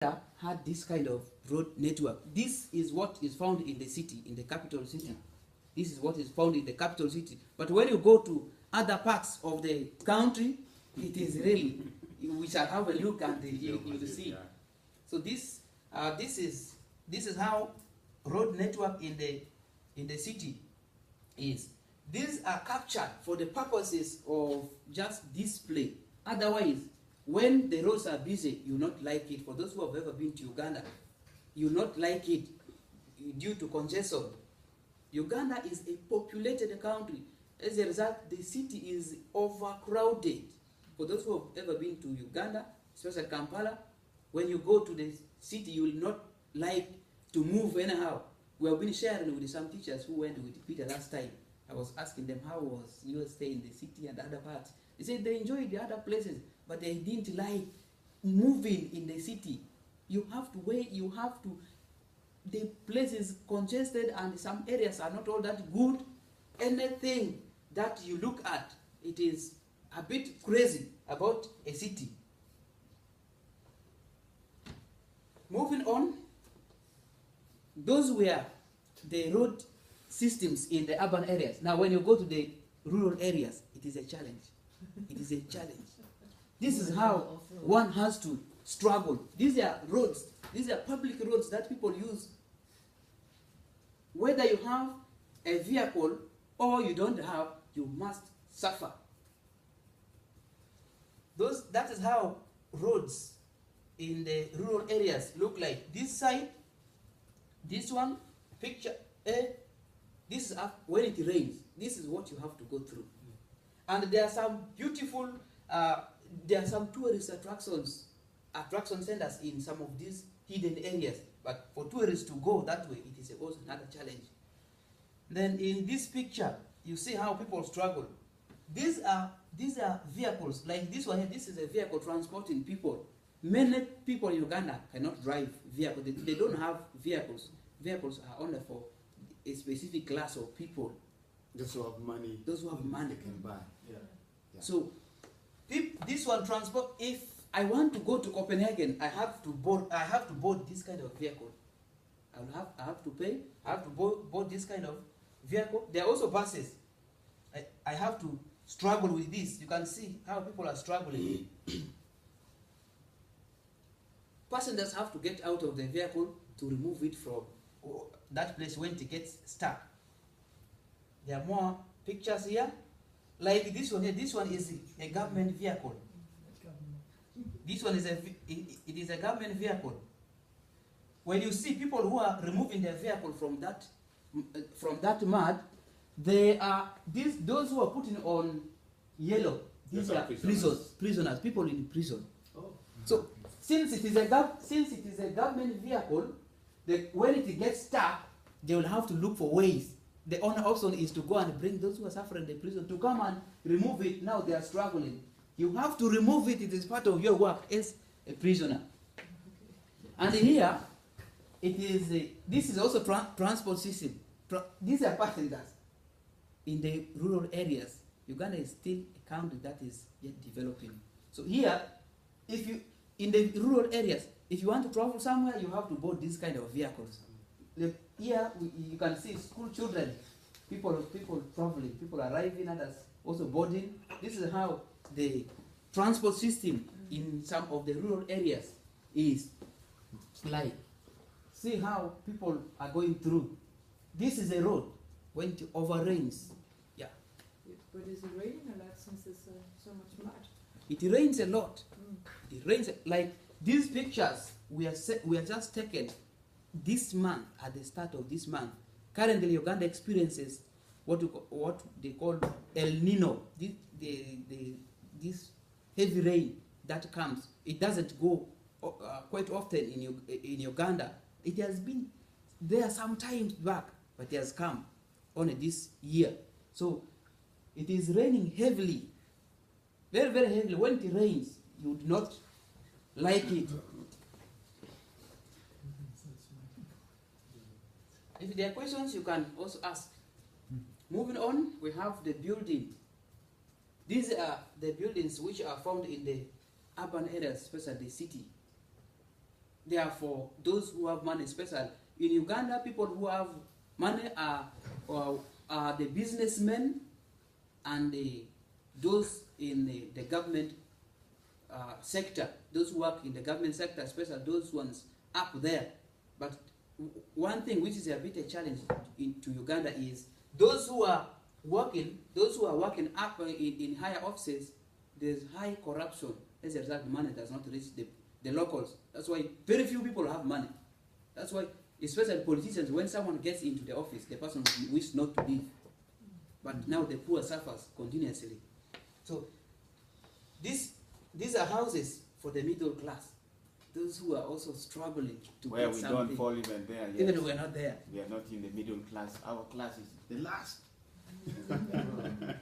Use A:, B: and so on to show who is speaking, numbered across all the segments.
A: had this kind of road network. This is what is found in the city, in the capital city. Yeah. This is what is found in the capital city. But when you go to other parts of the country, it is really, we shall have a look and you will see. Yeah. So this is how road network in the city is. These are captured for the purposes of just display. Otherwise, when the roads are busy, you not like it. For those who have ever been to Uganda, you not like it due to congestion. Uganda is a populated country. As a result, the city is overcrowded. For those who have ever been to Uganda, especially Kampala, when you go to the city, you will not like to move anyhow. We have been sharing with some teachers who went with Peter last time. I was asking them how was your stay in the city and other parts. They said they enjoyed the other places, but they didn't like moving in the city. You have to wait, the place is congested and some areas are not all that good. Anything that you look at, it is a bit crazy about a city. Moving on, those were the road systems in the urban areas. Now when you go to the rural areas, it is a challenge. It is a challenge. This is how one has to struggle. These are roads. These are public roads that people use. Whether you have a vehicle or you don't have, you must suffer. That is how roads in the rural areas look like. This side, this one, picture A, this is when it rains. This is what you have to go through. And there are some beautiful, there are some tourist attraction centers in some of these hidden areas. But for tourists to go that way, it is also another challenge. Then in this picture, you see how people struggle. These are vehicles, like this one here, this is a vehicle transporting people. Many people in Uganda cannot drive vehicles. They don't have vehicles. Vehicles are only for a specific class of people.
B: Those who have money.
A: Those who have money
B: can buy. Yeah. Yeah.
A: So this one transport. If I want to go to Copenhagen, I have to board this kind of vehicle. I have to pay. I have to board this kind of vehicle. There are also buses. I have to struggle with this. You can see how people are struggling. Passengers have to get out of the vehicle to remove it from that place when it gets stuck. There are more pictures here. Like this one here, this one is a government vehicle. This one is it is a government vehicle. When you see people who are removing their vehicle from that mud, they are those who are putting on yellow. These are prisoners, people in prison. Oh. So since it is a government vehicle, when it gets stuck, they will have to look for ways. The only option is to go and bring those who are suffering in the prison to come and remove it. Now they are struggling. You have to remove it. It is part of your work as a prisoner. And here, this is also transport system. These are passengers. In the rural areas, Uganda is still a country that is yet developing. So here, in the rural areas, if you want to travel somewhere, you have to board these kind of vehicles. Here you can see school children, people traveling, people arriving, others also boarding. This is how the transport system in some of the rural areas is like. See how people are going through. This is a road when it overrains. Yeah.
C: But is it raining a lot since there's so much mud?
A: It rains a lot. It rains like these pictures we are just taken this month, at the start of this month. Currently, Uganda experiences what they call El Nino. This heavy rain that comes. It doesn't go quite often in Uganda. It has been there some times back, but it has come only this year. So it is raining heavily, very, very heavily. When it rains, you would not like it. If there are questions, you can also ask. Moving on, we have the building. These are the buildings which are found in the urban areas, especially the city. they are for those who have money, especially in Uganda. People who have money are the businessmen and those in the government sector, those who work in the government sector, especially those ones up there. But one thing which is a bit a challenge to Uganda is those who are working up in higher offices, there's high corruption. As a result, money does not reach the locals. That's why very few people have money. That's why, especially politicians, when someone gets into the office, the person wishes not to leave. But now the poor suffers continuously. So these are houses for the middle class, those who are also struggling to
D: where
A: get
D: we
A: something.
D: don't fall even there yet.
A: Even we're not there.
D: We are not in the middle class. Our class is the last.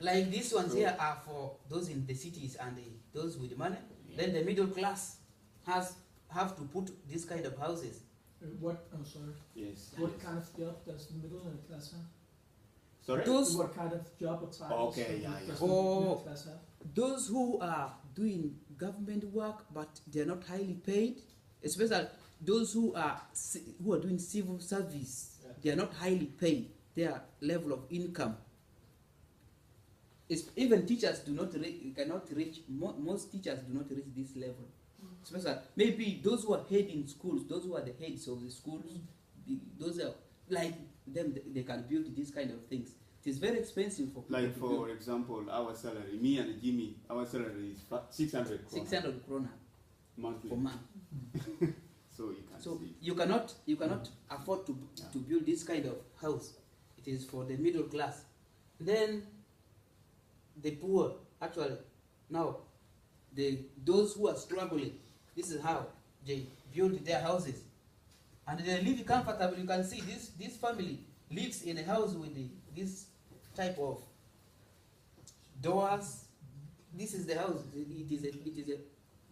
A: Like these ones here are for those in the cities and those with money.
D: Yeah.
A: Then the middle class have to put this kind of houses.
C: I'm sorry.
D: Yes.
C: What kind of job does the middle class have?
D: Sorry?
A: Those
C: What kind of job or titles
D: Okay, yeah,
C: does
D: yeah.
C: the middle class have?
A: those who are doing government work but they are not highly paid, especially those who are doing civil service, they are not highly paid. Their level of income. Even teachers cannot reach. Most teachers do not reach this level. Especially maybe those who are head in schools, those who are the heads of the schools, those are like them. They can build these kind of things. It is very expensive for people
D: Like
A: to
D: for
A: build.
D: example, our salary, me and Jimmy, our salary is 600 kroner
A: 600 krona
D: monthly.
A: per month.
D: So you can
A: So
D: see.
A: you cannot afford to build this kind of house. It is for the middle class. Then the poor, actually, now those who are struggling, this is how they build their houses, and they live comfortably. You can see this family lives in a house with this type of doors. This is the house. It is a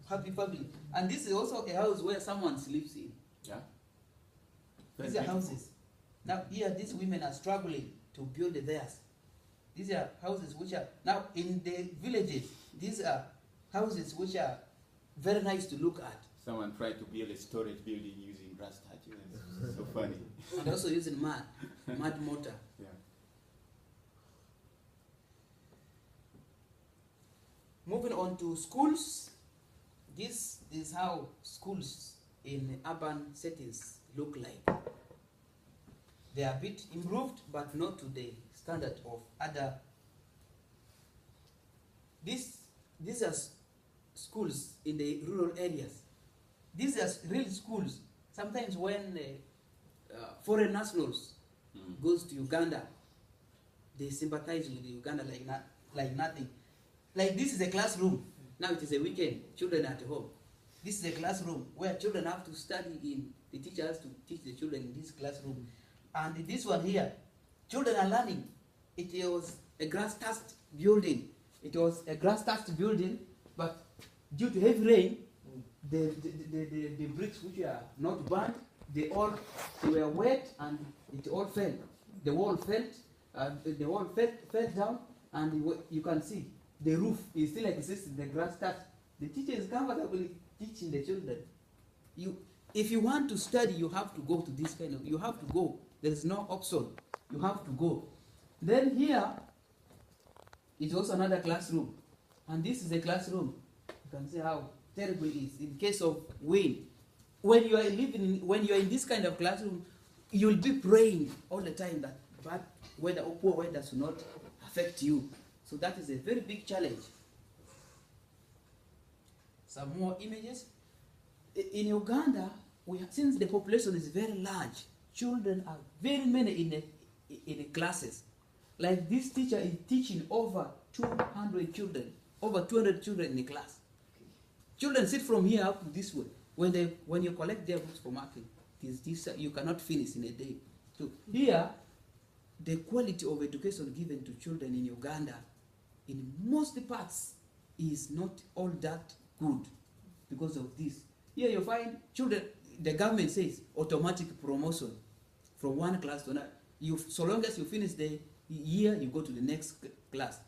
A: happy family, and this is also a house where someone sleeps in.
D: Yeah.
A: These are houses. Now here these women are struggling to build theirs. These are houses which are now in the villages. These are houses which are very nice to look at,
D: Someone tried to build a storage building using grass statue. It's so funny.
A: and also using mud mortar.
D: Yeah.
A: Moving on to schools. This is how schools in urban settings look like. They are a bit improved, but not to the standard of other. These are schools in the rural areas. These are real schools. Sometimes when foreign nationals goes to Uganda, they sympathize with Uganda like nothing. Like this is a classroom. Now it is a weekend, children at home. This is a classroom where children have to study in. The teacher has to teach the children in this classroom. And this one here, children are learning. It was a grass-thatched building. But due to heavy rain, the bricks which are not burnt, they were wet and it all fell. The wall fell down, and you can see the roof is still exists in the grass-thatched. The teacher is comfortably teaching the children. If you want to study, you have to go to this kind of. You have to go. There is no option. You have to go. Then here is also another classroom, and this is a classroom. You can see how terrible it is in case of wind. When you are in this kind of classroom, you will be praying all the time that bad weather or poor weather should not affect you. So that is a very big challenge. Some more images. In Uganda, since the population is very large, children are very many in the classes. Like this teacher is teaching over 200 children, over 200 children in the class. Children sit from here up to this way. When you collect their books for marking, you cannot finish in a day. So here, the quality of education given to children in Uganda, in most parts, is not all that good because of this. Here you find children, the government says automatic promotion from one class to another. So long as you finish the year, you go to the next class.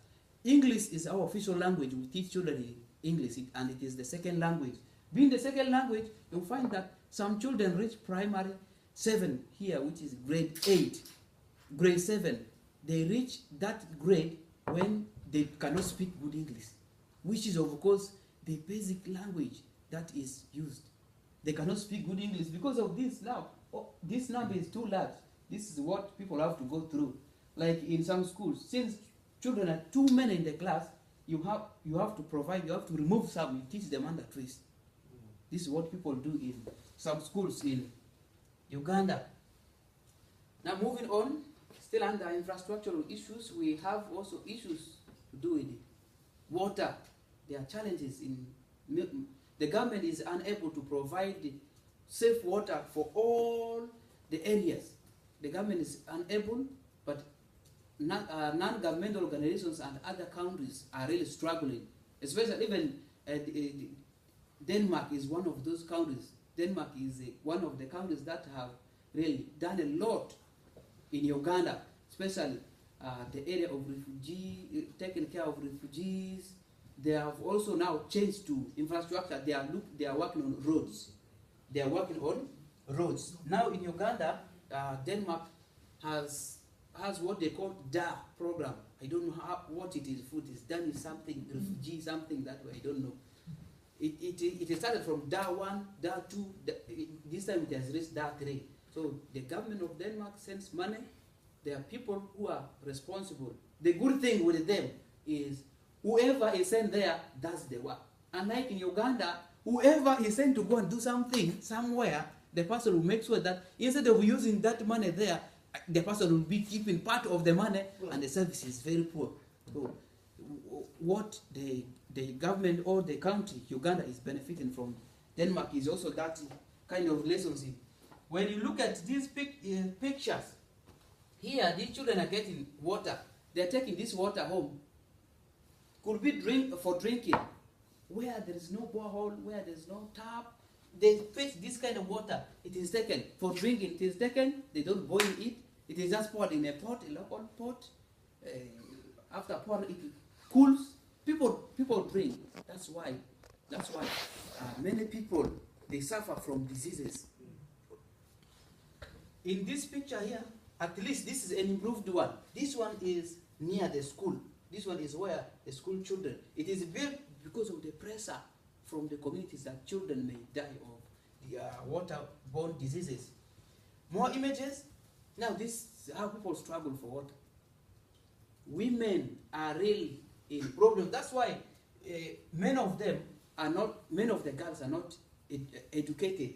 A: English is our official language. We teach children English, and it is the second language. Being the second language, you'll find that Some children reach primary 7 here, which is grade 8, grade 7. They reach that grade when they cannot speak good English, which is of course the basic language that is used. They cannot speak good English because of this now. Oh, this number is too large. This is what people have to go through. Like in some schools, since children are too many in the class, you have to remove some, you teach them under trace. This is what people do in some schools in Uganda. Now moving on, still under infrastructural issues, we have also issues to do with water. There are challenges in the government is unable to provide safe water for all the areas. The government is unable, but non-governmental organizations and other countries are really struggling. Especially even Denmark is one of those countries. Denmark is one of the countries that have really done a lot in Uganda, especially the area of taking care of refugees. They have also now changed to infrastructure. They are working on roads. They are working on roads. Now in Uganda, Denmark has what they call DA program. I don't know what it is. Food is Danish something, refugee something that way. I don't know. It started from DA 1, DA 2. This time it has reached DA 3. So the government of Denmark sends money. There are people who are responsible. The good thing with them is whoever is sent there does the work. Unlike in Uganda, whoever is sent to go and do something somewhere, the person will make sure that instead of using that money there, the person will be keeping part of the money, and the service is very poor. So what the government or the country, Uganda, is benefiting from Denmark is also that kind of relationship. When you look at these pictures, here these children are getting water. They are taking this water home. Could be for drinking. Where there is no borehole, where there is no tap, they fetch this kind of water. It is taken for drinking. It is taken. They don't boil it. It is just poured in a pot, a local pot. After pouring, it cools. People drink. That's why many people, they suffer from diseases. In this picture here, at least this is an improved one. This one is near the school. This one is where the school children. It is built because of the pressure from the communities that children may die of the waterborne diseases. More images. Now this is how people struggle for water. Women are really in problem. That's why many of the girls are not educated.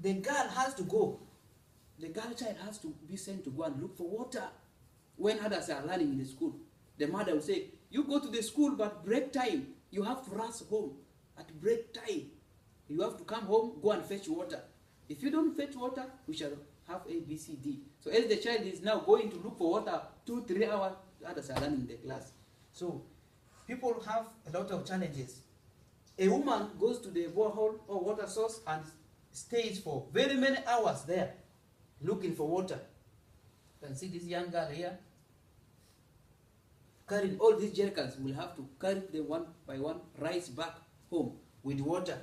A: The girl has to go. The girl child has to be sent to go and look for water when others are learning in the school. The mother will say, you go to the school, but break time, you have to rush home. At break time, you have to come home, go and fetch water. If you don't fetch water, we shall have A, B, C, D. So as the child is now going to look for water 2-3 hours, others are learning in the class. So people have a lot of challenges. A woman goes to the borehole or water source and stays for very many hours there looking for water. You can see this young girl here carrying all these jerrycans. Will have to carry them one by one, rise back home with water.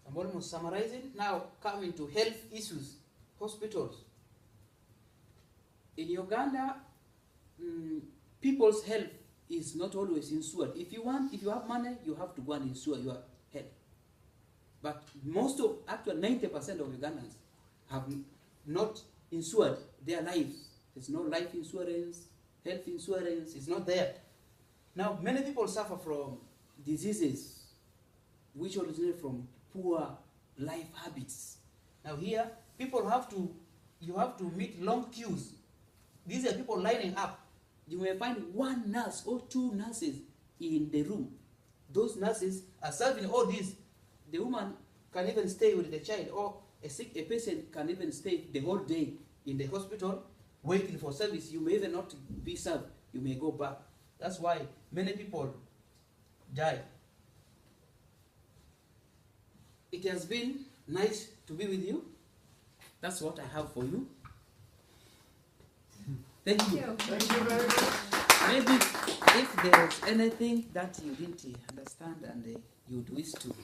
A: I'm almost summarizing. Now coming to health issues, hospitals. In Uganda, people's health is not always insured. If you have money, you have to go and insure your health. But actually 90% of Ugandans have not insured their lives. There's no life insurance, health insurance is not there. Now, many people suffer from diseases which originate from poor life habits. Now here, you have to meet long queues. These are people lining up. You may find one nurse or two nurses in the room. Those nurses are serving all these. The woman can even stay with the child, or a patient can even stay the whole day in the hospital waiting for service. You may even not be served. You may go back. That's why many people die. It has been nice to be with you. That's what I have for you. Thank you.
B: Thank you very much.
A: Maybe if there's anything that you didn't understand and you'd wish to